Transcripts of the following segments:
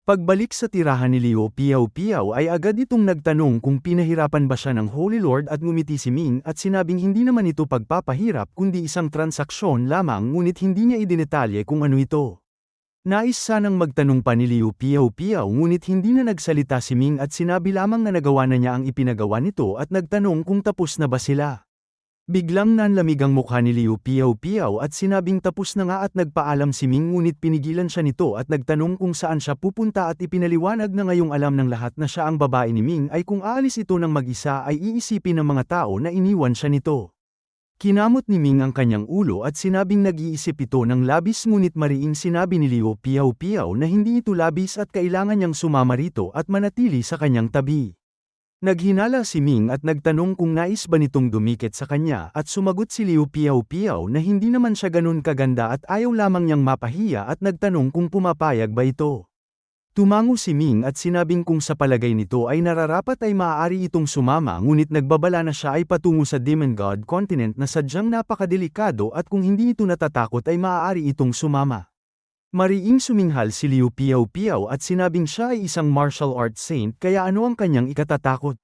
Pagbalik sa tirahan ni Liu Piao-Piao ay agad itong nagtanong kung pinahirapan ba siya ng Holy Lord at ngumiti si Ming at sinabing hindi naman ito pagpapahirap kundi isang transaksyon lamang ngunit hindi niya idinetalye kung ano ito. Nais sanang magtanong pa ni Liu Piao-Piao ngunit hindi na nagsalita si Ming at sinabi lamang na nagawa na niya ang ipinagawa nito at nagtanong kung tapos na ba sila. Biglang nanlamig ang mukha ni Liu Piao-Piao at sinabing tapos na nga at nagpaalam si Ming ngunit pinigilan siya nito at nagtanong kung saan siya pupunta at ipinaliwanag na ngayong alam ng lahat na siya ang babae ni Ming ay kung aalis ito ng mag-isa ay iisipin ng mga tao na iniwan siya nito. Kinamot ni Ming ang kanyang ulo at sinabing nag-iisip ito ng labis ngunit mariing sinabi ni Liu Piao-Piao na hindi ito labis at kailangan niyang sumama rito at manatili sa kanyang tabi. Naghinala si Ming at nagtanong kung nais ba nitong dumikit sa kanya at sumagot si Liu Piao-Piao na hindi naman siya ganun kaganda at ayaw lamang niyang mapahiya at nagtanong kung pumapayag ba ito. Tumango si Ming at sinabing kung sa palagay nito ay nararapat ay maaari itong sumama ngunit nagbabala na siya ay patungo sa Demon God Continent na sadyang napakadelikado at kung hindi ito natatakot ay maaari itong sumama. Mariing suminghal si Liu Piao-Piao at sinabing siya ay isang martial arts saint kaya ano ang kanyang ikatatakot.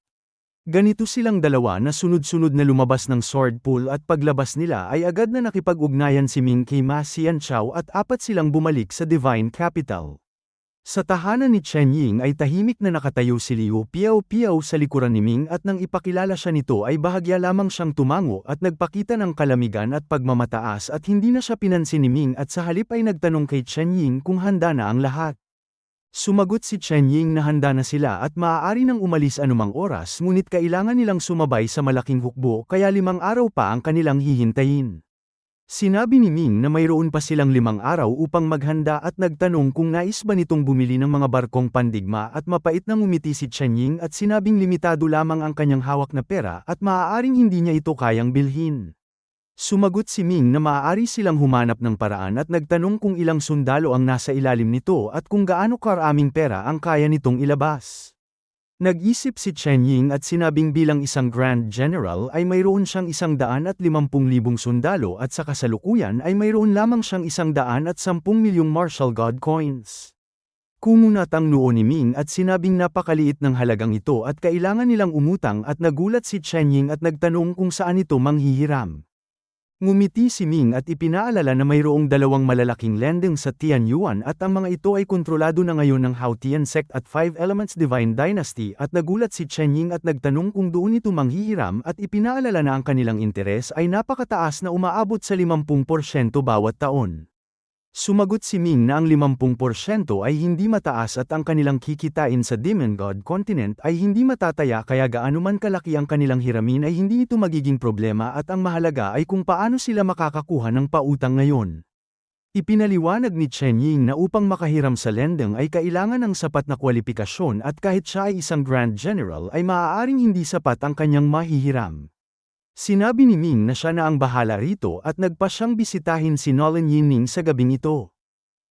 Ganito silang dalawa na sunod-sunod na lumabas ng sword pool at paglabas nila ay agad na nakipag-ugnayan si Ming kay Ma Xianqiao at apat silang bumalik sa Divine Capital. Sa tahanan ni Chen Ying ay tahimik na nakatayo si Liu Piao-Piao sa likuran ni Ming at nang ipakilala siya nito ay bahagya lamang siyang tumango at nagpakita ng kalamigan at pagmamataas at hindi na siya pinansin ni Ming at sa halip ay nagtanong kay Chen Ying kung handa na ang lahat. Sumagot si Chen Ying na handa na sila at maaari nang umalis anumang oras ngunit kailangan nilang sumabay sa malaking hukbo kaya 5 araw pa ang kanilang hihintayin. Sinabi ni Ming na mayroon pa silang 5 araw upang maghanda at nagtanong kung nais ba nitong bumili ng mga barkong pandigma at mapait na ngumiti si Chen Ying at sinabing limitado lamang ang kanyang hawak na pera at maaaring hindi niya ito kayang bilhin. Sumagot si Ming na maaari silang humanap ng paraan at nagtanong kung ilang sundalo ang nasa ilalim nito at kung gaano karaming pera ang kaya nitong ilabas. Nag-isip si Chen Ying at sinabing bilang isang Grand General ay mayroon siyang 150,000 sundalo at sa kasalukuyan ay mayroon lamang siyang 110 milyong martial god coins. Kumunat ang noo ni Ming at sinabing napakaliit ng halagang ito at kailangan nilang umutang at nagulat si Chen Ying at nagtanong kung saan ito manghihiram. Ngumiti si Ming at ipinaalala na mayroong 2 malalaking lending sa Tianyuan at ang mga ito ay kontrolado na ngayon ng Haotian Sect at 5 Elements Divine Dynasty at nagulat si Chen Ying at nagtanong kung doon ito manghihiram at ipinaalala na ang kanilang interes ay napakataas na umaabot sa 50% bawat taon. Sumagot si Ming na ang 50% ay hindi mataas at ang kanilang kikitain sa Demon God Continent ay hindi matataya kaya gaano man kalaki ang kanilang hiramin ay hindi ito magiging problema at ang mahalaga ay kung paano sila makakakuha ng pautang ngayon. Ipinaliwanag ni Chen Ying na upang makahiram sa lending ay kailangan ng sapat na kwalifikasyon at kahit siya ay isang Grand General ay maaaring hindi sapat ang kanyang mahihiram. Sinabi ni Ming na siya na ang bahala rito at nagpa siyang bisitahin si Nolan Yining sa gabing ito.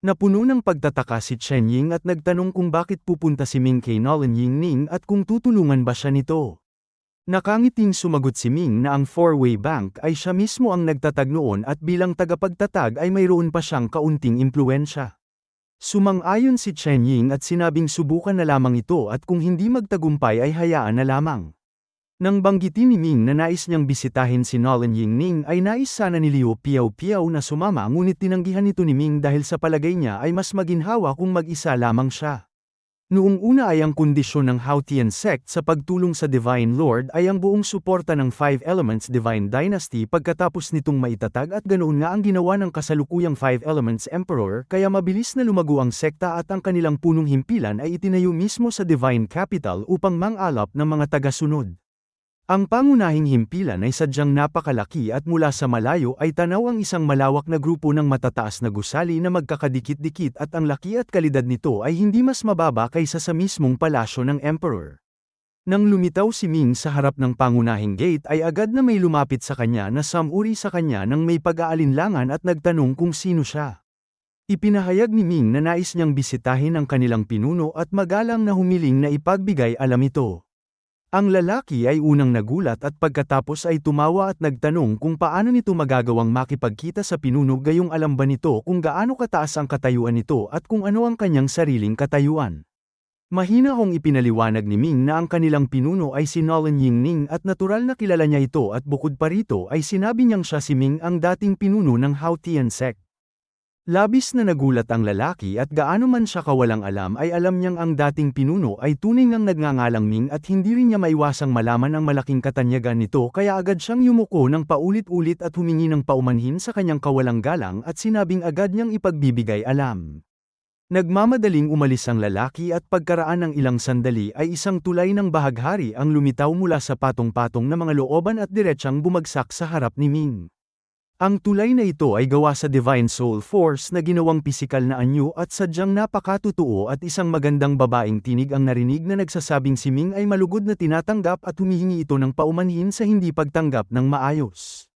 Napuno ng pagtataka si Chen Ying at nagtanong kung bakit pupunta si Ming kay Nolan Yining at kung tutulungan ba siya nito. Nakangiting sumagot si Ming na ang four-way bank ay siya mismo ang nagtatag noon at bilang tagapagtatag ay mayroon pa siyang kaunting impluwensya. Sumang-ayon si Chen Ying at sinabing subukan na lamang ito at kung hindi magtagumpay ay hayaan na lamang. Nang banggitin ni Ming na nais niyang bisitahin si Nolan Yining ay nais sana ni Liu Piao-Piao na sumama ngunit tinanggihan ito ni Ming dahil sa palagay niya ay mas maginhawa kung mag-isa lamang siya. Noong una ay ang kondisyon ng Haotian Sect sa pagtulong sa Divine Lord ay ang buong suporta ng 5 Elements Divine Dynasty pagkatapos nitong maitatag at ganoon nga ang ginawa ng kasalukuyang 5 Elements Emperor kaya mabilis na lumago ang sekta at ang kanilang punong himpilan ay itinayo mismo sa Divine Capital upang mang-alap ng mga tagasunod. Ang pangunahing himpilan ay sadyang napakalaki at mula sa malayo ay tanaw ang isang malawak na grupo ng matataas na gusali na magkakadikit-dikit at ang laki at kalidad nito ay hindi mas mababa kaysa sa mismong palasyo ng Emperor. Nang lumitaw si Ming sa harap ng pangunahing gate ay agad na may lumapit sa kanya na samuri sa kanya nang may pag-aalinlangan at nagtanong kung sino siya. Ipinahayag ni Ming na nais niyang bisitahin ang kanilang pinuno at magalang na humiling na ipagbigay alam ito. Ang lalaki ay unang nagulat at pagkatapos ay tumawa at nagtanong kung paano nito magagawang makipagkita sa pinuno gayong alam ba nito kung gaano kataas ang katayuan nito at kung ano ang kanyang sariling katayuan. Mahina hong ipinaliwanag ni Ming na ang kanilang pinuno ay si Nolan Yingning at natural na kilala niya ito at bukod pa rito ay sinabi niyang siya si Ming ang dating pinuno ng Haotian sect. Labis na nagulat ang lalaki at gaano man siya kawalang alam ay alam niyang ang dating pinuno ay tunay ngang nagngangalang Ming at hindi rin niya maiwasang malaman ang malaking katanyagan nito kaya agad siyang yumuko ng paulit-ulit at humingi ng paumanhin sa kanyang kawalang galang at sinabing agad niyang ipagbibigay alam. Nagmamadaling umalis ang lalaki at pagkaraan ng ilang sandali ay isang tulay ng bahaghari ang lumitaw mula sa patong-patong na mga looban at diretsyang bumagsak sa harap ni Ming. Ang tulay na ito ay gawa sa Divine Soul Force na ginawang pisikal na anyo at sadyang napakatotoo at isang magandang babaeng tinig ang narinig na nagsasabing si Ming ay malugod na tinatanggap at humihingi ito ng paumanhin sa hindi pagtanggap ng maayos.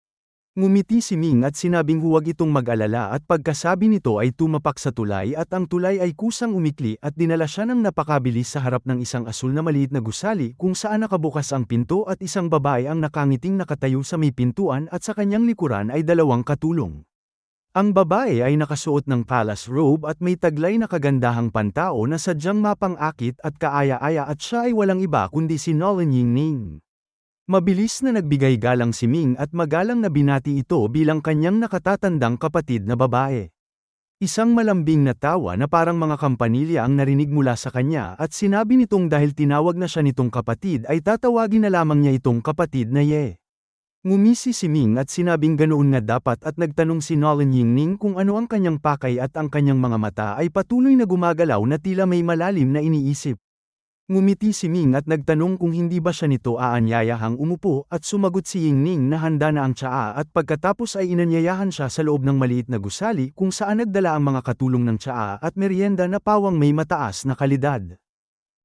Ngumiti si Ming at sinabing huwag itong mag-alala at pagkasabi nito ay tumapak sa tulay at ang tulay ay kusang umikli at dinala siya ng napakabilis sa harap ng isang asul na maliit na gusali kung saan nakabukas ang pinto at isang babae ang nakangiting nakatayo sa may pintuan at sa kanyang likuran ay dalawang katulong. Ang babae ay nakasuot ng palace robe at may taglay na kagandahang pantao na sadyang mapang-akit at kaaya-aya at siya ay walang iba kundi si Nolan Yingning. Mabilis na nagbigay galang si Ming at magalang na binati ito bilang kanyang nakatatandang kapatid na babae. Isang malambing na tawa na parang mga kampanilya ang narinig mula sa kanya at sinabi nitong dahil tinawag na siya nitong kapatid ay tatawagin na lamang niya itong kapatid na Ye. Ngumisi si Ming at sinabing ganoon nga dapat at nagtanong si Nolan Yingning kung ano ang kanyang pakay at ang kanyang mga mata ay patuloy na gumagalaw na tila may malalim na iniisip. Ngumiti si Ming at nagtanong kung hindi ba siya nito aanyayahang umupo at sumagot si Yingning na handa na ang tsaa at pagkatapos ay inanyayahan siya sa loob ng maliit na gusali kung saan nagdala ang mga katulong ng tsaa at merienda na pawang may mataas na kalidad.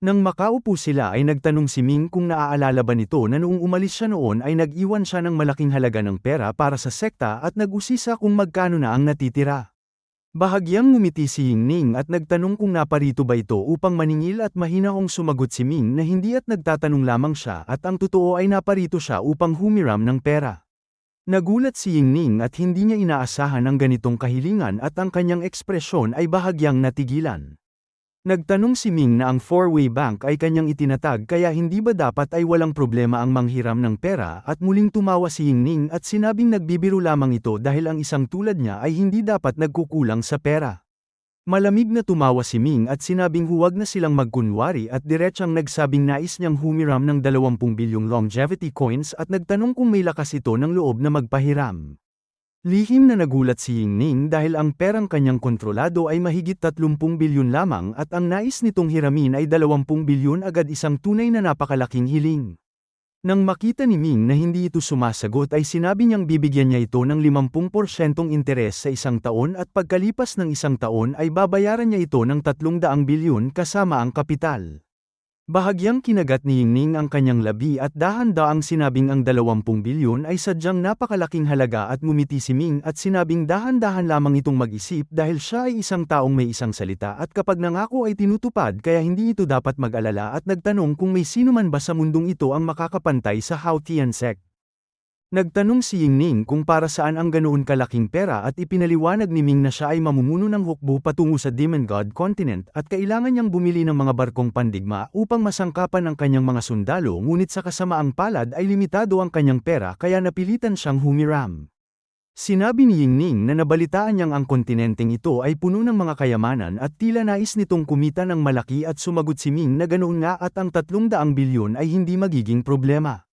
Nang makaupo sila ay nagtanong si Ming kung naaalala ba nito na noong umalis siya noon ay nag-iwan siya ng malaking halaga ng pera para sa sekta at nag-usisa kung magkano na ang natitira. Bahagyang ngumiti si Yingning at nagtanong kung naparito ba ito upang maningil at mahina hong sumagot si Ming na hindi at nagtatanong lamang siya at ang totoo ay naparito siya upang humiram ng pera. Nagulat si Yingning at hindi niya inaasahan ang ganitong kahilingan at ang kanyang ekspresyon ay bahagyang natigilan. Nagtanong si Ming na ang four-way bank ay kanyang itinatag kaya hindi ba dapat ay walang problema ang manghiram ng pera at muling tumawa si Yingning at sinabing nagbibiro lamang ito dahil ang isang tulad niya ay hindi dapat nagkukulang sa pera. Malamig na tumawa si Ming at sinabing huwag na silang magkunwari at diretsyang nagsabing nais niyang humiram ng 20 bilyong longevity coins at nagtanong kung may lakas ito ng loob na magpahiram. Lihim na nagulat si Yingning dahil ang perang kanyang kontrolado ay mahigit 30 bilyon lamang at ang nais nitong hiramin ay 20 bilyon agad isang tunay na napakalaking hiling. Nang makita ni Ming na hindi ito sumasagot ay sinabi niyang bibigyan niya ito ng 50% interes sa isang taon at pagkalipas ng isang taon ay babayaran niya ito ng 300 bilyon kasama ang kapital. Bahagyang kinagat ni Yingning ang kanyang labi at dahan-daang sinabing ang 20 bilyon ay sadyang napakalaking halaga at ngumiti si Ming at sinabing dahan-dahan lamang itong mag-isip dahil siya ay isang taong may isang salita at kapag nangako ay tinutupad kaya hindi ito dapat mag-alala at nagtanong kung may sino man ba sa mundong ito ang makakapantay sa Haotian sect. Nagtanong si Yingning kung para saan ang ganoon kalaking pera at ipinaliwanag ni Ming na siya ay mamumuno ng hukbo patungo sa Demon God Continent at kailangan niyang bumili ng mga barkong pandigma upang masangkapan ang kanyang mga sundalo ngunit sa kasamaang palad ay limitado ang kanyang pera kaya napilitan siyang humiram. Sinabi ni Yingning na nabalitaan niyang ang kontinenteng ito ay puno ng mga kayamanan at tila nais nitong kumita ng malaki at sumagot si Ming na ganoon nga at ang 300 bilyon ay hindi magiging problema.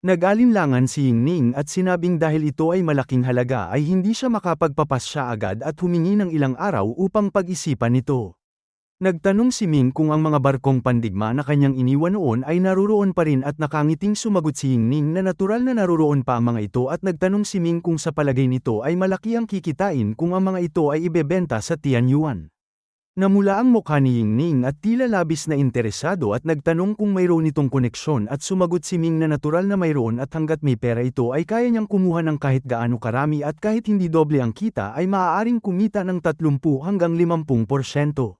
Nag-alinlangan si Yingning at sinabing dahil ito ay malaking halaga ay hindi siya makapagpapasya agad at humingi ng ilang araw upang pag-isipan nito. Nagtanong si Ming kung ang mga barkong pandigma na kanyang iniwan noon ay naruroon pa rin at nakangiting sumagot si Yingning na natural na naruroon pa ang mga ito at nagtanong si Ming kung sa palagay nito ay malaki ang kikitain kung ang mga ito ay ibebenta sa Tianyuan. Namula ang mukha ni Yingning at tila labis na interesado at nagtanong kung mayroon itong koneksyon at sumagot si Ming na natural na mayroon at hanggat may pera ito ay kaya niyang kumuha ng kahit gaano karami at kahit hindi doble ang kita ay maaaring kumita ng 30 hanggang 50%.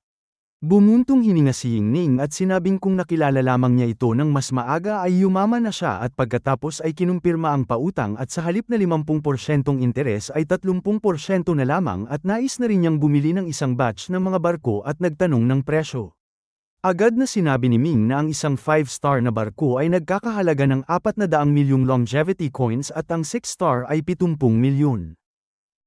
Bumuntong hininga si Yingning at sinabing kung nakilala lamang niya ito ng mas maaga ay yumaman na siya at pagkatapos ay kinumpirma ang pautang at sa halip na 50% interes ay 30% na lamang at nais na rin niyang bumili ng isang batch ng mga barko at nagtanong ng presyo. Agad na sinabi ni Ming na ang isang 5-star na barko ay nagkakahalaga ng 400 milyong longevity coins at ang 6-star ay 70 milyon.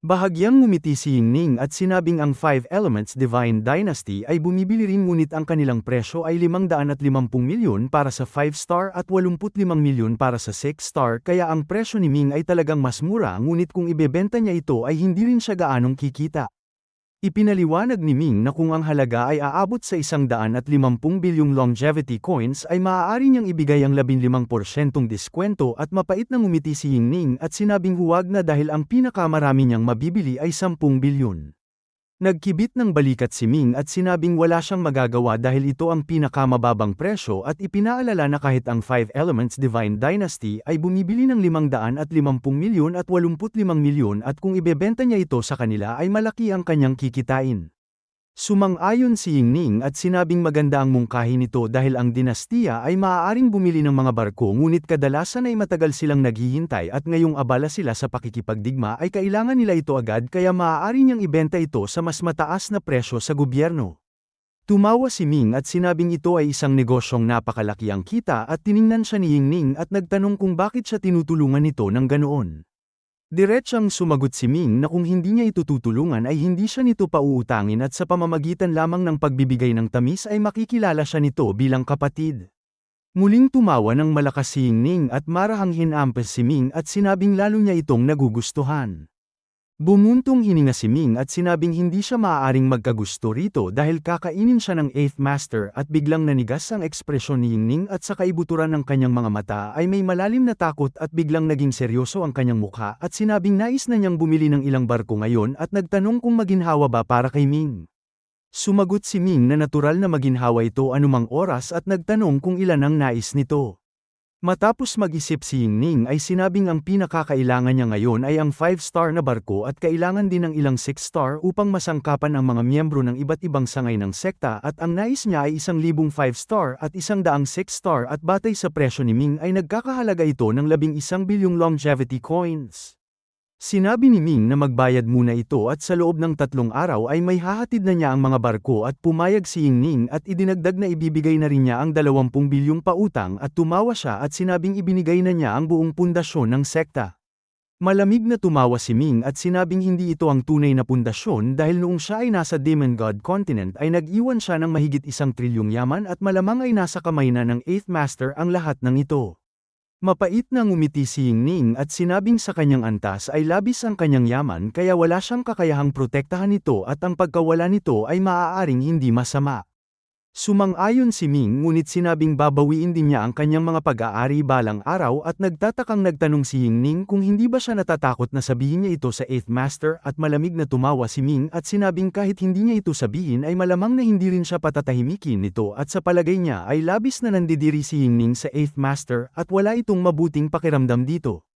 Bahagyang ngumiti si Yingning at sinabing ang 5 Elements Divine Dynasty ay bumibili rin ngunit ang kanilang presyo ay 550 milyon para sa 5-star at 85 milyon para sa 6-star kaya ang presyo ni Ming ay talagang mas mura ngunit kung ibebenta niya ito ay hindi rin siya gaanong kikita. Ipinaliwanag ni Ming na kung ang halaga ay aabot sa 150 bilyong longevity coins ay maaari niyang ibigay ang 15% diskwento at mapait na ngumiti si Yingning at sinabing huwag na dahil ang pinakamarami niyang mabibili ay 10 bilyon. Nagkibit ng balikat si Ming at sinabing wala siyang magagawa dahil ito ang pinakamababang presyo at ipinaalala na kahit ang 5 Elements Divine Dynasty ay bumibili ng 550 milyon at 85 milyon at kung ibebenta niya ito sa kanila ay malaki ang kanyang kikitain. Sumang-ayon si Yingning at sinabing maganda ang mungkahi nito dahil ang dinastiya ay maaaring bumili ng mga barko ngunit kadalasan ay matagal silang naghihintay at ngayong abala sila sa pakikipagdigma ay kailangan nila ito agad kaya maaari niyang ibenta ito sa mas mataas na presyo sa gobyerno. Tumawa si Ming at sinabing ito ay isang negosyong napakalaki ang kita at tiningnan siya ni Yingning at nagtanong kung bakit siya tinutulungan nito ng ganoon. Diretsang sumagot si Ming na kung hindi niya ito tutulungan ay hindi siya nito pauutangin at sa pamamagitan lamang ng pagbibigay ng tamis ay makikilala siya nito bilang kapatid. Muling tumawa ng malakas si Yingning at marahang hinampas si Ming at sinabing lalo niya itong nagugustuhan. Bumuntong hininga si Ming at sinabing hindi siya maaaring magkagusto rito dahil kakainin siya ng 8th Master at biglang nanigas ang ekspresyon ni Yingning at sa kaibuturan ng kanyang mga mata ay may malalim na takot at biglang naging seryoso ang kanyang mukha at sinabing nais na niyang bumili ng ilang barko ngayon at nagtanong kung maginhawa ba para kay Ming. Sumagot si Ming na natural na maginhawa ito anumang oras at nagtanong kung ilan ang nais nito. Matapos mag-isip si Yingning ay sinabing ang pinakakailangan niya ngayon ay ang 5-star na barko at kailangan din ng ilang 6-star upang masangkapan ang mga miyembro ng iba't ibang sangay ng sekta at ang nais niya ay 1,000 5-star at 100 6-star at batay sa presyo ni Ming ay nagkakahalaga ito ng 11 bilyong longevity coins. Sinabi ni Ming na magbayad muna ito at sa loob ng 3 araw ay may hahatid na niya ang mga barko at pumayag si Yingning at idinagdag na ibibigay na rin niya ang 20 bilyong pautang at tumawa siya at sinabing ibinigay na niya ang buong pundasyon ng sekta. Malamig na tumawa si Ming at sinabing hindi ito ang tunay na pundasyon dahil noong siya ay nasa Demon God Continent ay nag-iwan siya ng mahigit 1 trilyong yaman at malamang ay nasa kamay na ng 8th Master ang lahat ng ito. Mapait na ngumiti si Yingning at sinabing sa kanyang antas ay labis ang kanyang yaman kaya wala siyang kakayahang protektahan ito at ang pagkawala nito ay maaaring hindi masama. Sumang-ayon si Ming ngunit sinabing babawiin din niya ang kanyang mga pag-aari balang araw at nagtatakang nagtanong si Yingning kung hindi ba siya natatakot na sabihin niya ito sa 8th Master at malamig na tumawa si Ming at sinabing kahit hindi niya ito sabihin ay malamang na hindi rin siya patatahimikin nito at sa palagay niya ay labis na nandidiri si Yingning sa 8th Master at wala itong mabuting pakiramdam dito.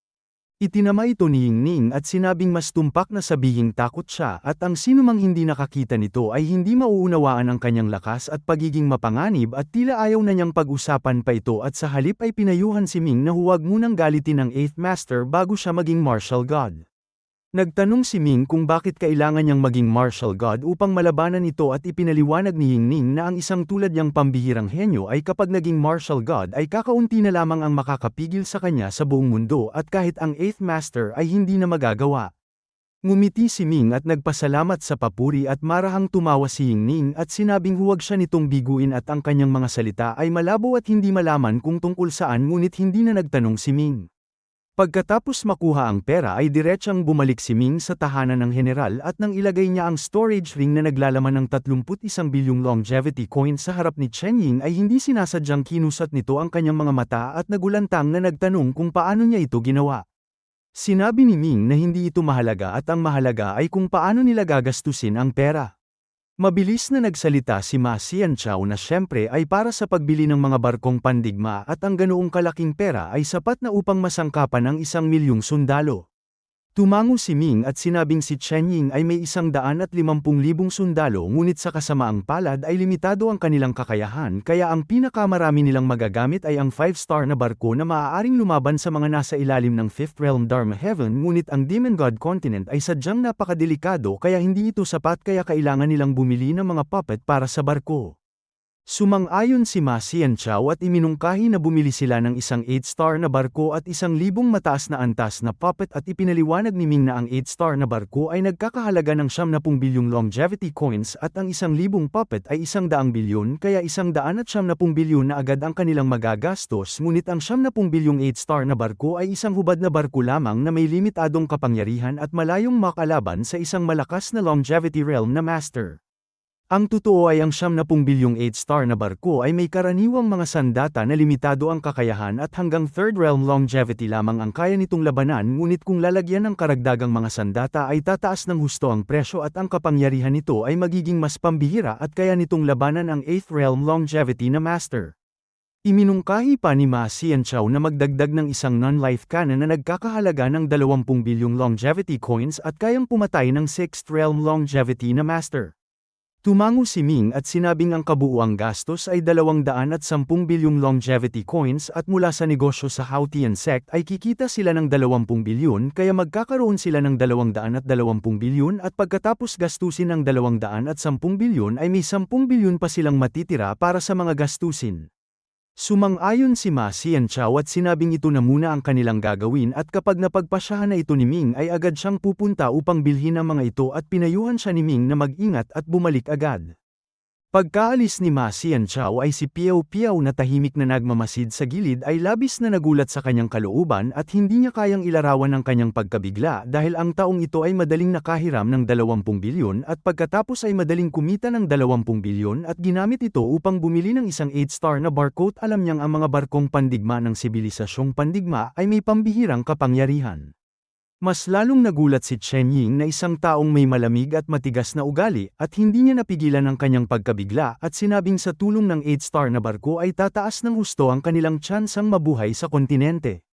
Itinama ito ni Yingning at sinabing mas tumpak na sabihing takot siya at ang sinumang hindi nakakita nito ay hindi mauunawaan ang kanyang lakas at pagiging mapanganib at tila ayaw na niyang pag-usapan pa ito at sa halip ay pinayuhan si Ming na huwag munang galitin ang 8th Master bago siya maging martial god. Nagtanong si Ming kung bakit kailangan niyang maging martial god upang malabanan ito at ipinaliwanag ni Yingning na ang isang tulad niyang pambihirang henyo ay kapag naging martial god ay kakaunti na lamang ang makakapigil sa kanya sa buong mundo at kahit ang 8th Master ay hindi na magagawa. Ngumiti si Ming at nagpasalamat sa papuri at marahang tumawa si Yingning at sinabing huwag siya nitong biguin at ang kanyang mga salita ay malabo at hindi malaman kung tungkol saan ngunit hindi na nagtanong si Ming. Pagkatapos makuha ang pera ay diretsang bumalik si Ming sa tahanan ng general at nang ilagay niya ang storage ring na naglalaman ng 31 bilyong longevity coin sa harap ni Chen Ying ay hindi sinasadyang kinusat nito ang kanyang mga mata at nagulantang na nagtanong kung paano niya ito ginawa. Sinabi ni Ming na hindi ito mahalaga at ang mahalaga ay kung paano nila gagastusin ang pera. Mabilis na nagsalita si Ma Xianchao na siyempre ay para sa pagbili ng mga barkong pandigma at ang ganoong kalaking pera ay sapat na upang masangkapan ang 1 milyong sundalo. Tumango si Ming at sinabing si Chen Ying ay may 150,000 sundalo ngunit sa kasamaang palad ay limitado ang kanilang kakayahan kaya ang pinakamarami nilang magagamit ay ang 5-star na barko na maaaring lumaban sa mga nasa ilalim ng 5th Realm Dharma Heaven ngunit ang Demon God Continent ay sadyang napakadelikado kaya hindi ito sapat kaya kailangan nilang bumili ng mga puppet para sa barko. Sumang-ayon si Ma Xianchao at iminungkahi na bumili sila ng isang 8-star na barko at 1,000 mataas na antas na puppet at ipinaliwanag ni Ming na ang 8-star na barko ay nagkakahalaga ng 70 bilyong longevity coins at ang 1,000 puppet ay 100 bilyon kaya 170 bilyon na agad ang kanilang magagastos ngunit ang 70 bilyong 8-star na barko ay isang hubad na barko lamang na may limitadong kapangyarihan at malayong makalaban sa isang malakas na longevity realm na master. Ang totoo ay ang 70 bilyong 8-star na barko ay may karaniwang mga sandata na limitado ang kakayahan at hanggang 3rd realm longevity lamang ang kaya nitong labanan ngunit kung lalagyan ng karagdagang mga sandata ay tataas ng husto ang presyo at ang kapangyarihan nito ay magiging mas pambihira at kaya nitong labanan ang 8th realm longevity na master. Iminungkahi pa ni Ma Xianchao na magdagdag ng isang non-life cannon na nagkakahalaga ng 20 bilyong longevity coins at kayang pumatay ng 6th realm longevity na master. Tumango si Ming at sinabing ang kabuuang gastos ay 210 bilyong longevity coins at mula sa negosyo sa Hautian sect ay kikita sila ng 20 bilyon kaya magkakaroon sila ng 220 bilyon at pagkatapos gastusin ng 210 bilyon ay may 10 bilyon pa silang matitira para sa mga gastusin. Sumang-ayon si Ma Xianchao at sinabing ito na muna ang kanilang gagawin at kapag napagpasyahan na ito ni Ming ay agad siyang pupunta upang bilhin ang mga ito at pinayuhan siya ni Ming na mag-ingat at bumalik agad. Pagkaalis ni Ma Xianchao ay si Piao Piao na tahimik na nagmamasid sa gilid ay labis na nagulat sa kanyang kalooban at hindi niya kayang ilarawan ang kanyang pagkabigla dahil ang taong ito ay madaling nakahiram ng 20 bilyon at pagkatapos ay madaling kumita ng 20 bilyon at ginamit ito upang bumili ng isang 8-star na barko at alam niyang ang mga barkong pandigma ng sibilisasyong pandigma ay may pambihirang kapangyarihan. Mas lalong nagulat si Chen Ying na isang taong may malamig at matigas na ugali at hindi niya napigilan ang kanyang pagkabigla at sinabing sa tulong ng 8-star na barko ay tataas ng husto ang kanilang tsansang mabuhay sa kontinente.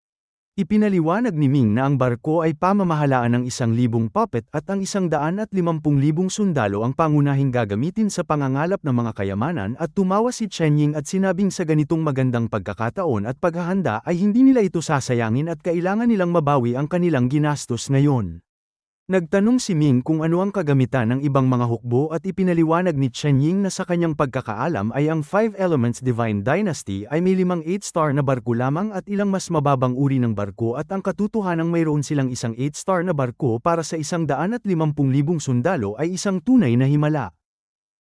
Ipinaliwanag ni Ming na ang barko ay pamamahalaan ng 1,000 puppet at ang 150,000 sundalo ang pangunahing gagamitin sa pangangalap ng mga kayamanan at tumawa si Chen Ying at sinabing sa ganitong magandang pagkakataon at paghahanda ay hindi nila ito sasayangin at kailangan nilang mabawi ang kanilang ginastos ngayon. Nagtanong si Ming kung ano ang kagamitan ng ibang mga hukbo at ipinaliwanag ni Chen Ying na sa kanyang pagkakaalam ay ang 5 Elements Divine Dynasty ay may 5 8-star na barko lamang at ilang mas mababang uri ng barko at ang katotohanang mayroon silang isang 8-star na barko para sa 150,000 sundalo ay isang tunay na himala.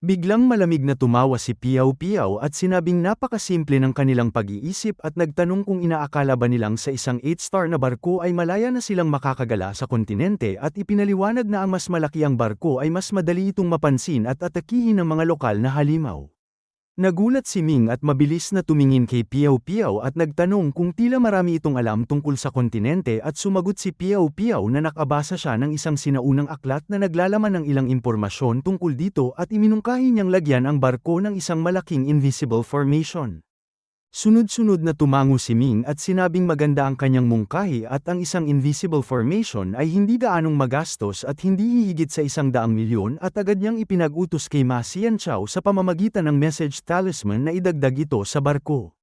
Biglang malamig na tumawa si Piao Piao at sinabing napakasimple ng kanilang pag-iisip at nagtanong kung inaakala ba nilang sa isang 8-star na barko ay malaya na silang makakagala sa kontinente at ipinaliwanag na ang mas malaki ang barko ay mas madali itong mapansin at atakihin ng mga lokal na halimaw. Nagulat si Ming at mabilis na tumingin kay Piao Piao at nagtanong kung tila marami itong alam tungkol sa kontinente at sumagot si Piao Piao na nakabasa siya ng isang sinaunang aklat na naglalaman ng ilang impormasyon tungkol dito at iminungkahi niyang lagyan ang barko ng isang malaking invisible formation. Sunod-sunod na tumango si Ming at sinabing maganda ang kanyang mungkahi at ang isang invisible formation ay hindi gaanong magastos at hindi hihigit sa 100 milyon at agad niyang ipinag-utos kay Ma Xianchao sa pamamagitan ng message talisman na idagdag ito sa barko.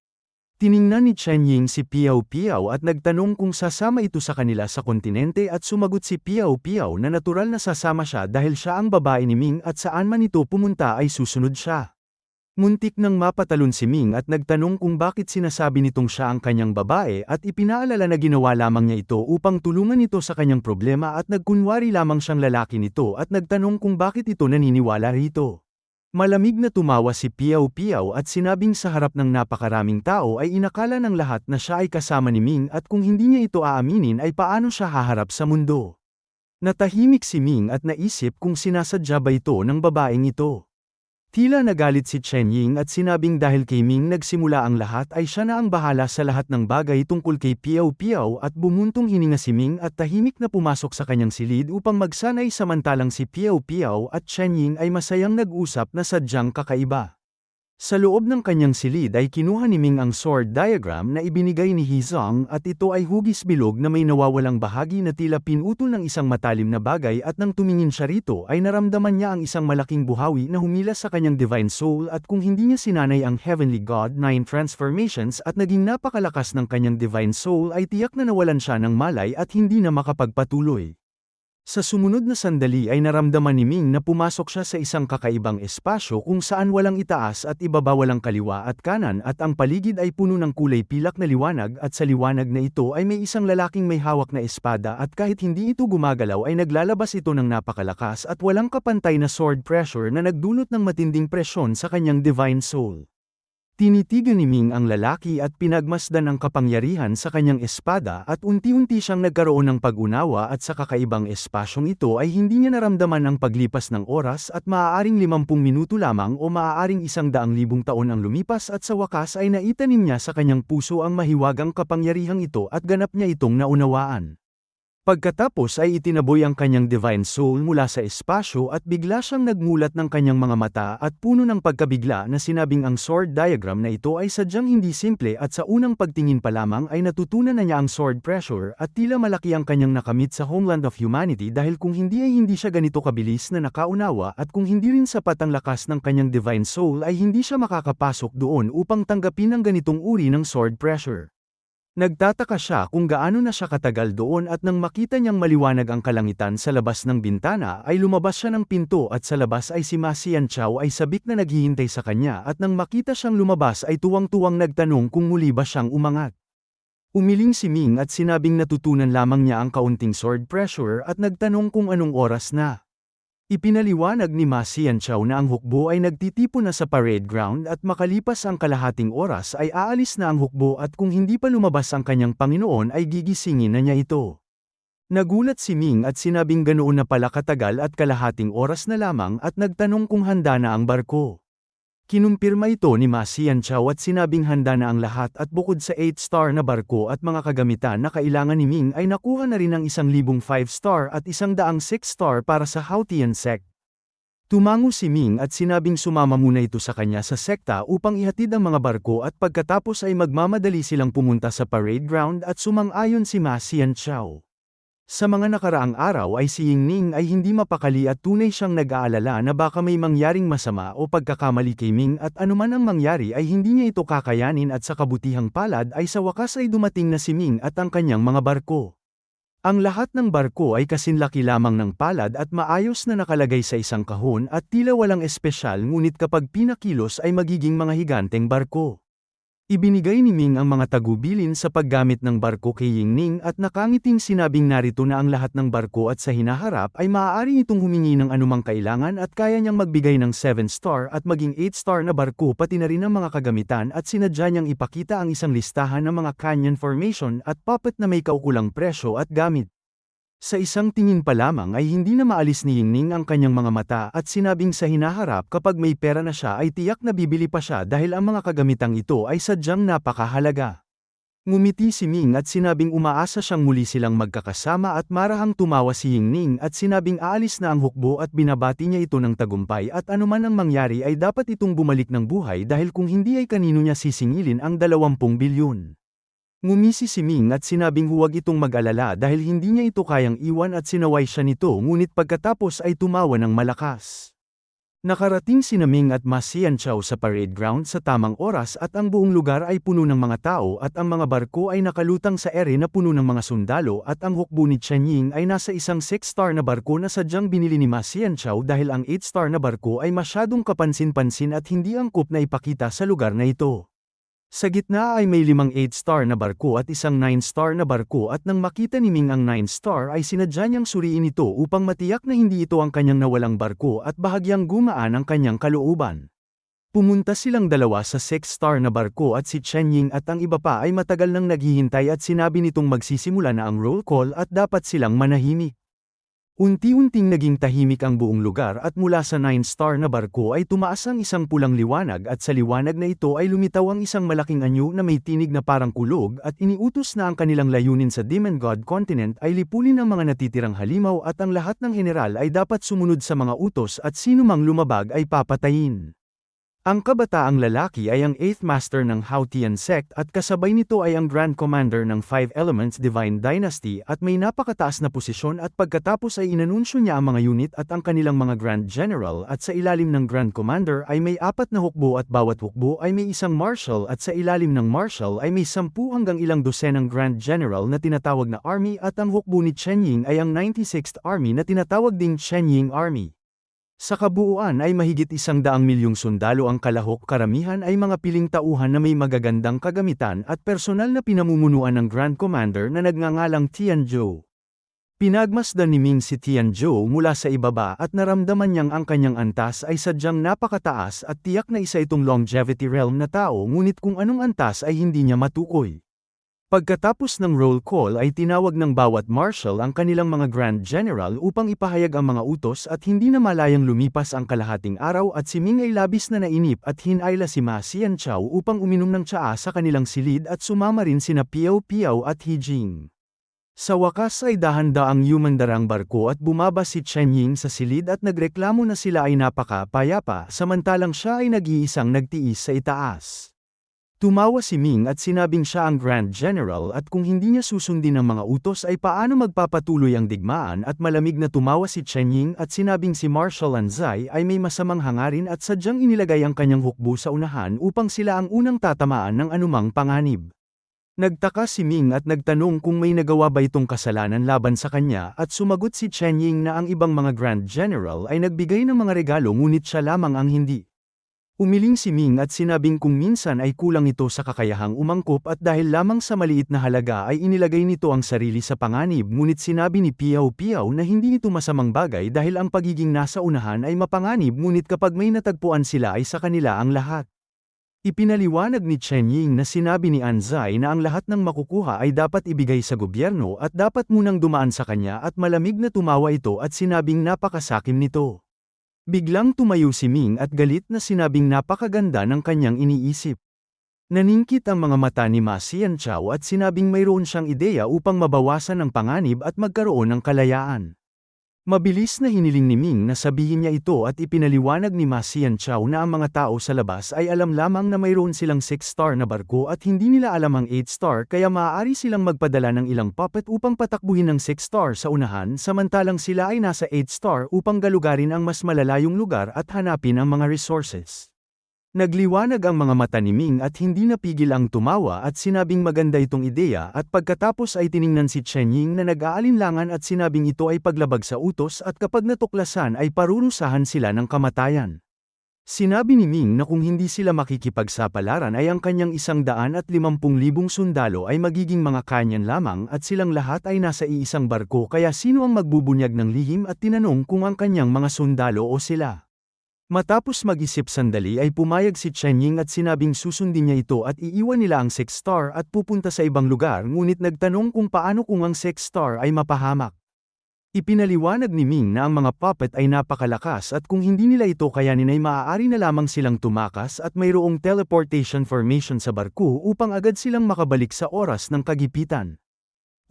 Tiningnan ni Chen Ying si Piao Piao at nagtanong kung sasama ito sa kanila sa kontinente at sumagot si Piao Piao na natural na sasama siya dahil siya ang babae ni Ming at saan man ito pumunta ay susunod siya. Muntik nang mapatalon si Ming at nagtanong kung bakit sinasabi nitong siya ang kanyang babae at ipinaalala na ginawa lamang niya ito upang tulungan ito sa kanyang problema at nagkunwari lamang siyang lalaki nito at nagtanong kung bakit ito naniniwala rito. Malamig na tumawa si Piao Piao at sinabing sa harap ng napakaraming tao ay inakala ng lahat na siya ay kasama ni Ming at kung hindi niya ito aaminin ay paano siya haharap sa mundo. Natahimik si Ming at naisip kung sinasadya ba ito ng babaeng ito. Tila nagalit si Chen Ying at sinabing dahil kay Ming nagsimula ang lahat ay siya na ang bahala sa lahat ng bagay tungkol kay Piao Piao at bumuntong hininga si Ming at tahimik na pumasok sa kanyang silid upang magsanay samantalang si Piao Piao at Chen Ying ay masayang nag-usap na sadyang kakaiba. Sa loob ng kanyang silid ay kinuha ni Ming ang sword diagram na ibinigay ni Hizong at ito ay hugis bilog na may nawawalang bahagi na tila pinutol ng isang matalim na bagay at nang tumingin siya rito ay naramdaman niya ang isang malaking buhawi na humilas sa kanyang divine soul at kung hindi niya sinanay ang Heavenly God 9 transformations at naging napakalakas ng kanyang divine soul ay tiyak na nawalan siya ng malay at hindi na makapagpatuloy. Sa sumunod na sandali ay naramdaman ni Ming na pumasok siya sa isang kakaibang espasyo kung saan walang itaas at ibaba, walang kaliwa at kanan at ang paligid ay puno ng kulay pilak na liwanag at sa liwanag na ito ay may isang lalaking may hawak na espada at kahit hindi ito gumagalaw ay naglalabas ito ng napakalakas at walang kapantay na sword pressure na nagdulot ng matinding presyon sa kanyang divine soul. Tinitigan ni Ming ang lalaki at pinagmasdan ang kapangyarihan sa kanyang espada at unti-unti siyang nagkaroon ng pag-unawa at sa kakaibang espasyong ito ay hindi niya naramdaman ang paglipas ng oras at maaaring 50 minuto lamang o maaaring 100,000 taon ang lumipas at sa wakas ay naitanim niya sa kanyang puso ang mahiwagang kapangyarihang ito at ganap niya itong naunawaan. Pagkatapos ay itinaboy ang kanyang divine soul mula sa espasyo at bigla siyang nagmulat ng kanyang mga mata at puno ng pagkabigla na sinabing ang sword diagram na ito ay sadyang hindi simple at sa unang pagtingin pa lamang ay natutunan na niya ang sword pressure at tila malaki ang kanyang nakamit sa homeland of humanity dahil kung hindi ay hindi siya ganito kabilis na nakaunawa at kung hindi rin sapat ang lakas ng kanyang divine soul ay hindi siya makakapasok doon upang tanggapin ang ganitong uri ng sword pressure. Nagtataka siya kung gaano na siya katagal doon at nang makita niyang maliwanag ang kalangitan sa labas ng bintana ay lumabas siya ng pinto at sa labas ay si Ma Xianqiao ay sabik na naghihintay sa kanya at nang makita siyang lumabas ay tuwang-tuwang nagtanong kung muli ba siyang umangat. Umiling si Ming at sinabing natutunan lamang niya ang kaunting sword pressure at nagtanong kung anong oras na. Ipinaliwanag ni Ma Xianqiao na ang hukbo ay nagtitipon na sa parade ground at makalipas ang kalahating oras ay aalis na ang hukbo at kung hindi pa lumabas ang kanyang Panginoon ay gigisingin na niya ito. Nagulat si Ming at sinabing ganoon na pala katagal at kalahating oras na lamang at nagtanong kung handa na ang barko. Kinumpirma ito ni Ma Xianqiao at sinabing handa na ang lahat at bukod sa 8-star na barko at mga kagamitan na kailangan ni Ming ay nakuha na rin ang 1,000 5-star at 100 6-star para sa Hautian sect. Tumango si Ming at sinabing sumama muna ito sa kanya sa sekta upang ihatid ang mga barko at pagkatapos ay magmamadali silang pumunta sa parade ground at sumang-ayon si Ma Xianqiao. Sa mga nakaraang araw ay si Yingning ay hindi mapakali at tunay siyang nag-aalala na baka may mangyaring masama o pagkakamali kay Ming at anuman ang mangyari ay hindi niya ito kakayanin at sa kabutihang palad ay sa wakas ay dumating na si Ming at ang kanyang mga barko. Ang lahat ng barko ay kasinlaki lamang ng palad at maayos na nakalagay sa isang kahon at tila walang espesyal ngunit kapag pinakilos ay magiging mga higanteng barko. Ibinigay ni Ming ang mga tagubilin sa paggamit ng barko kay Yingning at nakangiting sinabing narito na ang lahat ng barko at sa hinaharap ay maaari itong humingi ng anumang kailangan at kaya niyang magbigay ng 7-star at maging 8-star na barko pati na rin ang mga kagamitan at sinadya niyang ipakita ang isang listahan ng mga canyon formation at puppet na may kaukulang presyo at gamit. Sa isang tingin pa lamang ay hindi na maalis ni Yingning ang kanyang mga mata at sinabing sa hinaharap kapag may pera na siya ay tiyak na bibili pa siya dahil ang mga kagamitang ito ay sadyang napakahalaga. Ngumiti si Ming at sinabing umaasa siyang muli silang magkakasama at marahang tumawa si Yingning at sinabing aalis na ang hukbo at binabati niya ito ng tagumpay at anuman ang mangyari ay dapat itong bumalik ng buhay dahil kung hindi ay kanino niya sisingilin ang 20 bilyon. Ngumisi si Ming at sinabing huwag itong mag-alala dahil hindi niya ito kayang iwan at sinaway siya nito ngunit pagkatapos ay tumawa ng malakas. Nakarating sina Ming at Ma Xianqiao sa parade ground sa tamang oras at ang buong lugar ay puno ng mga tao at ang mga barko ay nakalutang sa ere na puno ng mga sundalo at ang hukbo ni Chen Ying ay nasa isang 6-star na barko na sadyang binili ni Ma Xianqiao dahil ang 8-star na barko ay masyadong kapansin-pansin at hindi angkop na ipakita sa lugar na ito. Sa gitna ay may 5 8-star na barko at isang 9-star na barko at nang makita ni Ming ang 9-star ay sinadya niyang suriin ito upang matiyak na hindi ito ang kanyang nawalang barko at bahagyang gumaan ang kanyang kalooban. Pumunta silang dalawa sa 6-star na barko at si Chen Ying at ang iba pa ay matagal nang naghihintay at sinabi nitong magsisimula na ang roll call at dapat silang manahimik. Unti-unting naging tahimik ang buong lugar at mula sa 9-star na barko ay tumaas ang isang pulang liwanag at sa liwanag na ito ay lumitaw ang isang malaking anyo na may tinig na parang kulog at iniutos na ang kanilang layunin sa Demon God Continent ay lipunin ang mga natitirang halimaw at ang lahat ng general ay dapat sumunod sa mga utos at sinumang lumabag ay papatayin. Ang kabataang lalaki ay ang 8th Master ng Hautian Sect at kasabay nito ay ang Grand Commander ng Five Elements Divine Dynasty at may napakataas na posisyon at pagkatapos ay inanunsyo niya ang mga unit at ang kanilang mga Grand General at sa ilalim ng Grand Commander ay may 4 na hukbo at bawat hukbo ay may isang Marshal at sa ilalim ng Marshal ay may 10 hanggang ilang dosenang Grand General na tinatawag na Army at ang hukbo ni Chen Ying ay ang 96th Army na tinatawag ding Chen Ying Army. Sa kabuuan ay mahigit 100 milyong sundalo ang kalahok, karamihan ay mga piling tauhan na may magagandang kagamitan at personal na pinamumunuan ng Grand Commander na nagngangalang Tianzhou. Pinagmasdan ni Ming si Tianzhou mula sa ibaba at naramdaman niyang ang kanyang antas ay sadyang napakataas at tiyak na isa itong longevity realm na tao, ngunit kung anong antas ay hindi niya matukoy. Pagkatapos ng roll call ay tinawag ng bawat marshal ang kanilang mga Grand General upang ipahayag ang mga utos at hindi na malayang lumipas ang kalahating araw at si Ming ay labis na nainip at hinayla si Ma Xianchao upang uminom ng tsaa sa kanilang silid at sumama rin sina Piao Piao at He Jing. Sa wakas ay dahan-daang yumandarang barko at bumaba si Chen Ying sa silid at nagreklamo na sila ay napaka-payapa samantalang siya ay nag-iisang nagtiis sa itaas. Tumawa si Ming at sinabing siya ang Grand General at kung hindi niya susundin ang mga utos ay paano magpapatuloy ang digmaan at malamig na tumawa si Chen Ying at sinabing si Marshal Anzai ay may masamang hangarin at sadyang inilagay ang kanyang hukbo sa unahan upang sila ang unang tatamaan ng anumang panganib. Nagtaka si Ming at nagtanong kung may nagawa ba itong kasalanan laban sa kanya at sumagot si Chen Ying na ang ibang mga Grand General ay nagbigay ng mga regalo ngunit siya lamang ang hindi. Umiling si Ming at sinabing kung minsan ay kulang ito sa kakayahang umangkop at dahil lamang sa maliit na halaga ay inilagay nito ang sarili sa panganib, ngunit sinabi ni Piao Piao na hindi ito masamang bagay dahil ang pagiging nasa unahan ay mapanganib, ngunit kapag may natagpuan sila ay sa kanila ang lahat. Ipinaliwanag ni Chen Ying na sinabi ni Anzai na ang lahat ng makukuha ay dapat ibigay sa gobyerno at dapat munang dumaan sa kanya at malamig na tumawa ito at sinabing napakasakim nito. Biglang tumayo si Ming at galit na sinabing napakaganda ng kanyang iniisip. Naningkit ang mga mata ni Ma Xianchao at sinabing mayroon siyang ideya upang mabawasan ang panganib at magkaroon ng kalayaan. Mabilis na hiniling ni Ming na sabihin niya ito at ipinaliwanag ni Ma Xianchao na ang mga tao sa labas ay alam lamang na mayroon silang 6-star na barko at hindi nila alam ang 8-star, kaya maaari silang magpadala ng ilang puppet upang patakbuhin ng 6-star sa unahan samantalang sila ay nasa 8-star upang galugarin ang mas malalayong lugar at hanapin ang mga resources. Nagliwanag ang mga mata ni Ming at hindi napigil ang tumawa at sinabing maganda itong ideya at pagkatapos ay tiningnan si Chen Ying na nag-aalinlangan at sinabing ito ay paglabag sa utos at kapag natuklasan ay parurusahan sila ng kamatayan. Sinabi ni Ming na kung hindi sila makikipagsapalaran ay ang kanyang 150,000 sundalo ay magiging mga kanyan lamang at silang lahat ay nasa iisang barko, kaya sino ang magbubunyag ng lihim at tinanong kung ang kanyang mga sundalo o sila. Matapos mag-isip sandali ay pumayag si Chen Ying at sinabing susundin niya ito at iiwan nila ang 6-star at pupunta sa ibang lugar, ngunit nagtanong kung paano kung ang 6-star ay mapahamak. Ipinaliwanag ni Ming na ang mga puppet ay napakalakas at kung hindi nila ito kayanin ay maaari na lamang silang tumakas at mayroong teleportation formation sa barko upang agad silang makabalik sa oras ng kagipitan.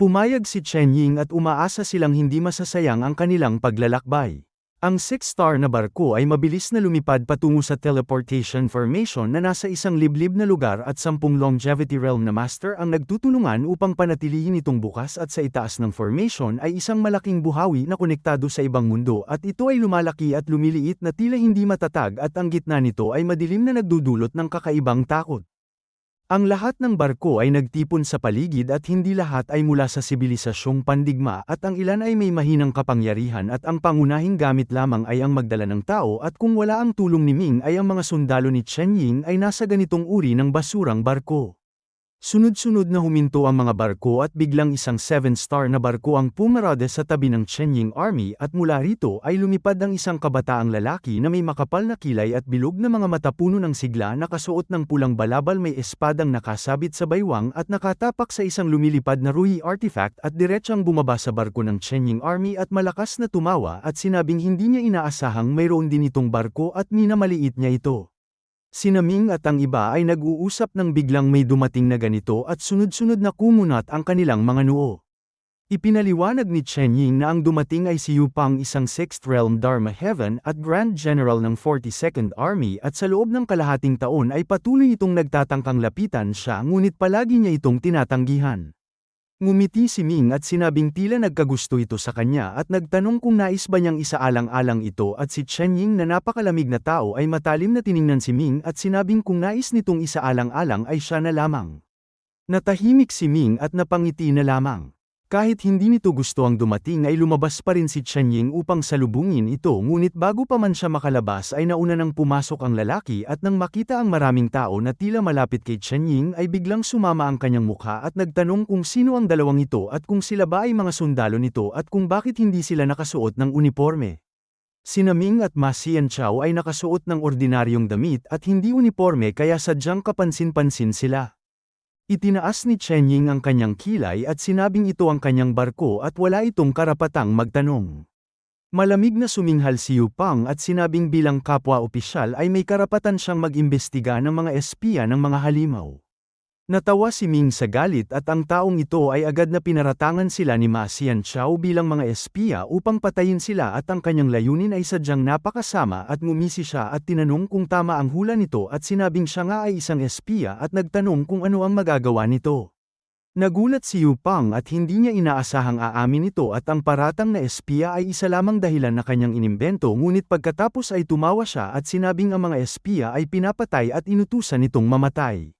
Pumayag si Chen Ying at umaasa silang hindi masasayang ang kanilang paglalakbay. Ang 6-star na barko ay mabilis na lumipad patungo sa teleportation formation na nasa isang liblib na lugar at 10 longevity realm na master ang nagtutulungan upang panatilihin itong bukas, at sa itaas ng formation ay isang malaking buhawi na konektado sa ibang mundo at ito ay lumalaki at lumiliit na tila hindi matatag at ang gitna nito ay madilim na nagdudulot ng kakaibang takot. Ang lahat ng barko ay nagtipon sa paligid at hindi lahat ay mula sa sibilisasyong pandigma at ang ilan ay may mahinang kapangyarihan at ang pangunahing gamit lamang ay ang magdala ng tao, at kung wala ang tulong ni Ming ay ang mga sundalo ni Chen Ying ay nasa ganitong uri ng basurang barko. Sunod-sunod na huminto ang mga barko at biglang isang 7-star na barko ang pumarada sa tabi ng Chen Ying Army at mula rito ay lumipad ang isang kabataang lalaki na may makapal na kilay at bilog na mga mata, puno ng sigla, nakasuot ng pulang balabal, may espadang nakasabit sa baywang at nakatapak sa isang lumilipad na ruhi artifact at diretsang bumaba sa barko ng Chen Ying Army at malakas na tumawa at sinabing hindi niya inaasahang mayroon din itong barko at minamaliit niya ito. Sina Ming at ang iba ay nag-uusap nang biglang may dumating na ganito at sunod-sunod na kumunat ang kanilang mga noo. Ipinaliwanag ni Chen Ying na ang dumating ay si Yu Pang, isang 6th Realm Dharma Heaven at Grand General ng 42nd Army, at sa loob ng kalahating taon ay patuloy itong nagtatangkang lapitan siya, ngunit palagi niya itong tinatanggihan. Ngumiti si Ming at sinabing tila nagkagusto ito sa kanya at nagtanong kung nais ba niyang isaalang-alang ito, at si Chen Ying na napakalamig na tao ay matalim na tiningnan si Ming at sinabing kung nais nitong isaalang-alang ay siya na lamang. Natahimik si Ming at napangiti na lamang. Kahit hindi nito gusto ang dumating ay lumabas pa rin si Chen Ying upang salubungin ito, ngunit bago pa man siya makalabas ay nauna nang pumasok ang lalaki, at nang makita ang maraming tao na tila malapit kay Chen Ying ay biglang sumama ang kanyang mukha at nagtanong kung sino ang dalawang ito at kung sila ba ay mga sundalo nito at kung bakit hindi sila nakasuot ng uniforme. Sina Ming at Ma Xianchao ay nakasuot ng ordinaryong damit at hindi uniforme, kaya sadyang kapansin-pansin sila. Itinaas ni Chen Ying ang kanyang kilay at sinabing ito ang kanyang barko at wala itong karapatang magtanong. Malamig na suminghal si Yu Pang at sinabing bilang kapwa-opisyal ay may karapatan siyang mag-imbestiga ng mga espiya ng mga halimaw. Natawa si Ming sa galit at ang taong ito ay agad na pinaratangan sila ni Ma Xianchao bilang mga espiya upang patayin sila, at ang kanyang layunin ay sadyang napakasama, at ngumisi siya at tinanong kung tama ang hula nito at sinabing siya nga ay isang espiya at nagtanong kung ano ang magagawa nito. Nagulat si Yu Pang at hindi niya inaasahang aamin ito at ang paratang na espiya ay isa lamang dahilan na kanyang inimbento, ngunit pagkatapos ay tumawa siya at sinabing ang mga espiya ay pinapatay at inutusan nitong mamatay.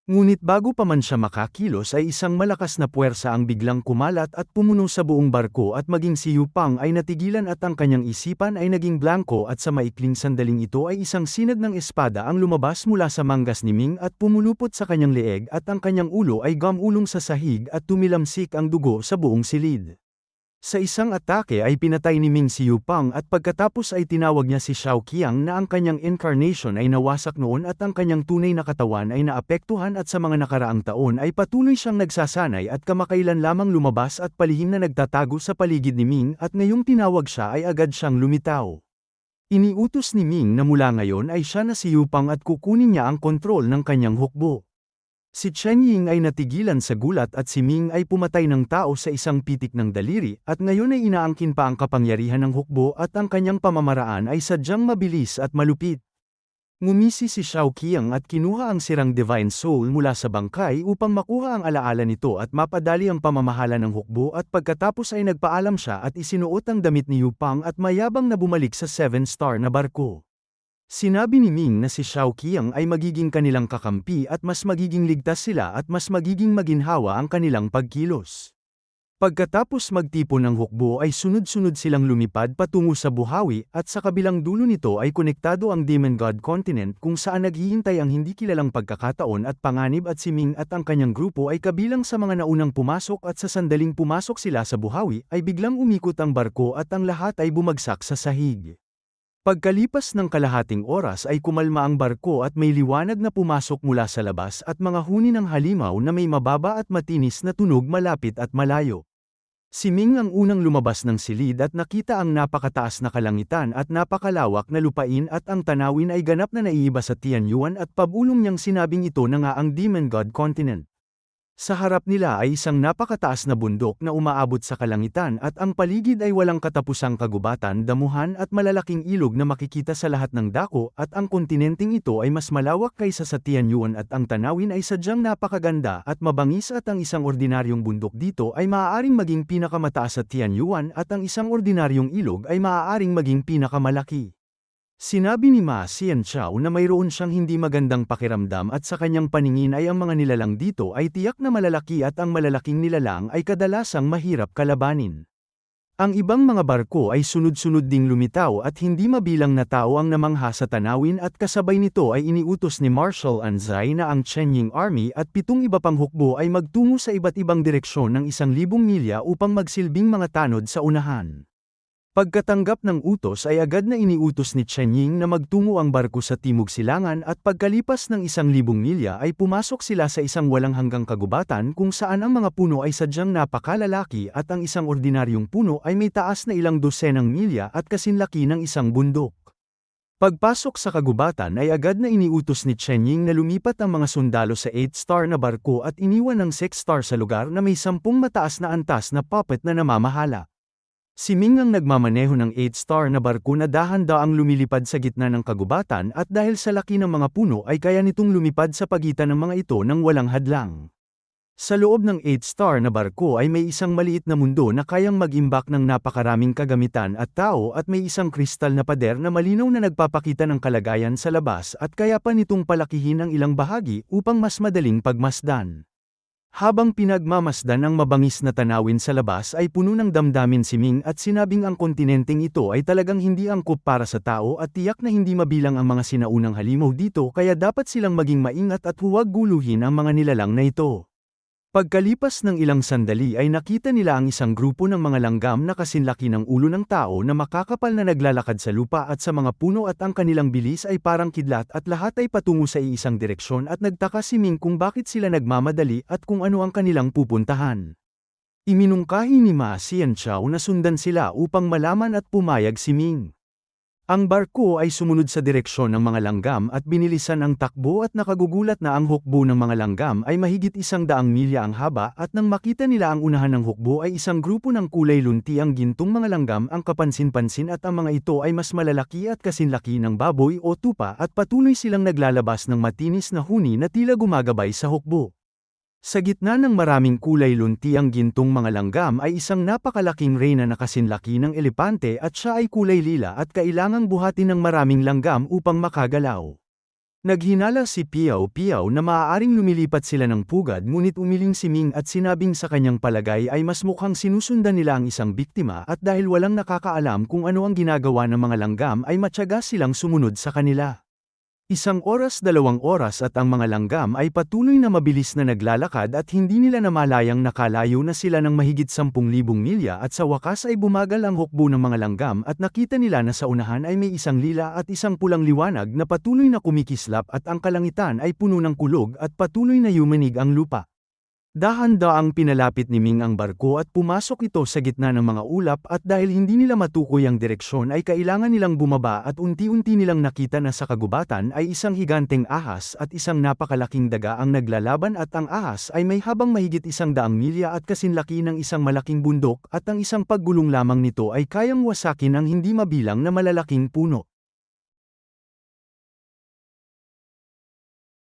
Ngunit bago pa man siya makakilos ay isang malakas na puwersa ang biglang kumalat at pumuno sa buong barko, at maging si Yu Pang ay natigilan at ang kanyang isipan ay naging blanko, at sa maikling sandaling ito ay isang sinag ng espada ang lumabas mula sa manggas ni Ming at pumulupot sa kanyang leeg, at ang kanyang ulo ay gumulong sa sahig at tumilamsik ang dugo sa buong silid. Sa isang atake ay pinatay ni Ming si Yu Pang, at pagkatapos ay tinawag niya si Xiao Qiang na ang kanyang incarnation ay nawasak noon at ang kanyang tunay na katawan ay naapektuhan, at sa mga nakaraang taon ay patuloy siyang nagsasanay at kamakailan lamang lumabas at palihim na nagtatago sa paligid ni Ming, at ngayong tinawag siya ay agad siyang lumitaw. Iniutos ni Ming na mula ngayon ay siya na si Yu Pang at kukunin niya ang kontrol ng kanyang hukbo. Si Chen Ying ay natigilan sa gulat at si Ming ay pumatay ng tao sa isang pitik ng daliri, at ngayon ay inaangkin pa ang kapangyarihan ng hukbo at ang kanyang pamamaraan ay sadyang mabilis at malupit. Ngumisi si Xiao Qiang at kinuha ang sirang Divine Soul mula sa bangkay upang makuha ang alaala nito at mapadali ang pamamahala ng hukbo, at pagkatapos ay nagpaalam siya at isinuot ang damit ni Yu Pang at mayabang na bumalik sa 7-star na barko. Sinabi ni Ming na si Xiao Qiang ay magiging kanilang kakampi at mas magiging ligtas sila at mas magiging maginhawa ang kanilang pagkilos. Pagkatapos magtipon ng hukbo ay sunod-sunod silang lumipad patungo sa buhawi, at sa kabilang dulo nito ay konektado ang Demon God Continent kung saan naghihintay ang hindi kilalang pagkakataon at panganib, at si Ming at ang kanyang grupo ay kabilang sa mga naunang pumasok, at sa sandaling pumasok sila sa buhawi ay biglang umikot ang barko at ang lahat ay bumagsak sa sahig. Pagkalipas ng kalahating oras ay kumalma ang barko at may liwanag na pumasok mula sa labas at mga huni ng halimaw na may mababa at matinis na tunog malapit at malayo. Si Ming ang unang lumabas ng silid at nakita ang napakataas na kalangitan at napakalawak na lupain, at ang tanawin ay ganap na naiiba sa Tianyuan, at pabulong niyang sinabing ito na nga ang Demon God Continent. Sa harap nila ay isang napakataas na bundok na umaabot sa kalangitan, at ang paligid ay walang katapusang kagubatan, damuhan at malalaking ilog na makikita sa lahat ng dako, at ang kontinenteng ito ay mas malawak kaysa sa Tianyuan, at ang tanawin ay sadyang napakaganda at mabangis, at ang isang ordinaryong bundok dito ay maaaring maging pinakamataas sa Tianyuan at ang isang ordinaryong ilog ay maaaring maging pinakamalaki. Sinabi ni Ma Xianchao na mayroon siyang hindi magandang pakiramdam at sa kanyang paningin ay ang mga nilalang dito ay tiyak na malalaki at ang malalaking nilalang ay kadalasang mahirap kalabanin. Ang ibang mga barko ay sunod-sunod ding lumitaw at hindi mabilang na tao ang namangha sa tanawin, at kasabay nito ay iniutos ni Marshal Anzai na ang Chen Ying Army at 7 iba pang hukbo ay magtungo sa iba't ibang direksyon ng 1,000 milya upang magsilbing mga tanod sa unahan. Pagkatanggap ng utos ay agad na iniutos ni Chen Ying na magtungo ang barko sa Timog Silangan, at pagkalipas ng 1,000 milya ay pumasok sila sa isang walang hanggang kagubatan kung saan ang mga puno ay sadyang napakalalaki at ang isang ordinaryong puno ay may taas na ilang dosenang milya at kasinlaki ng isang bundok. Pagpasok sa kagubatan ay agad na iniutos ni Chen Ying na lumipat ang mga sundalo sa 8-star na barko at iniwan ng 6-star sa lugar na may 10 mataas na antas na puppet na namamahala. Si Ming ang nagmamaneho ng 8-star na barko na dahan-daang lumilipad sa gitna ng kagubatan at dahil sa laki ng mga puno ay kaya nitong lumipad sa pagitan ng mga ito nang walang hadlang. Sa loob ng 8-star na barko ay may isang maliit na mundo na kayang mag-imbak ng napakaraming kagamitan at tao at may isang kristal na pader na malinaw na nagpapakita ng kalagayan sa labas at kaya pa nitong palakihin ang ilang bahagi upang mas madaling pagmasdan. Habang pinagmamasdan ang mabangis na tanawin sa labas ay puno ng damdamin si Ming at sinabing ang kontinenteng ito ay talagang hindi angkop para sa tao at tiyak na hindi mabilang ang mga sinaunang halimaw dito kaya dapat silang maging maingat at huwag guluhin ang mga nilalang na ito. Pagkalipas ng ilang sandali ay nakita nila ang isang grupo ng mga langgam na kasinlaki ng ulo ng tao na makakapal na naglalakad sa lupa at sa mga puno at ang kanilang bilis ay parang kidlat at lahat ay patungo sa iisang direksyon at nagtaka si Ming kung bakit sila nagmamadali at kung ano ang kanilang pupuntahan. Iminungkahi ni Ma Xianqiao na sundan sila upang malaman at pumayag si Ming. Ang barko ay sumunod sa direksyon ng mga langgam at binilisan ang takbo at nakagugulat na ang hukbo ng mga langgam ay mahigit 100 milya ang haba at nang makita nila ang unahan ng hukbo ay isang grupo ng kulay lunti ang gintong mga langgam ang kapansin-pansin at ang mga ito ay mas malalaki at kasinlaki ng baboy o tupa at patuloy silang naglalabas ng matinis na huni na tila gumagabay sa hukbo. Sa gitna ng maraming kulay lunti ang gintong mga langgam ay isang napakalaking reyna na kasinlaki ng elepante at siya ay kulay lila at kailangang buhatin ng maraming langgam upang makagalaw. Naghinala si Piao Piao na maaaring lumilipat sila ng pugad ngunit umiling si Ming at sinabing sa kanyang palagay ay mas mukhang sinusundan nila ang isang biktima at dahil walang nakakaalam kung ano ang ginagawa ng mga langgam ay matyaga silang sumunod sa kanila. 1 oras 2 oras at ang mga langgam ay patuloy na mabilis na naglalakad at hindi nila namalayang nakalayo na sila ng mahigit 10,000 milya at sa wakas ay bumagal ang hukbo ng mga langgam at nakita nila na sa unahan ay may isang lila at isang pulang liwanag na patuloy na kumikislap at ang kalangitan ay puno ng kulog at patuloy na yumanig ang lupa. Dahan-daang pinalapit ni Ming ang barko at pumasok ito sa gitna ng mga ulap at dahil hindi nila matukoy ang direksyon ay kailangan nilang bumaba at unti-unti nilang nakita na sa kagubatan ay isang higanteng ahas at isang napakalaking daga ang naglalaban at ang ahas ay may habang mahigit 100 milya at kasinlaki ng isang malaking bundok at ang isang paggulong lamang nito ay kayang wasakin ang hindi mabilang na malalaking puno.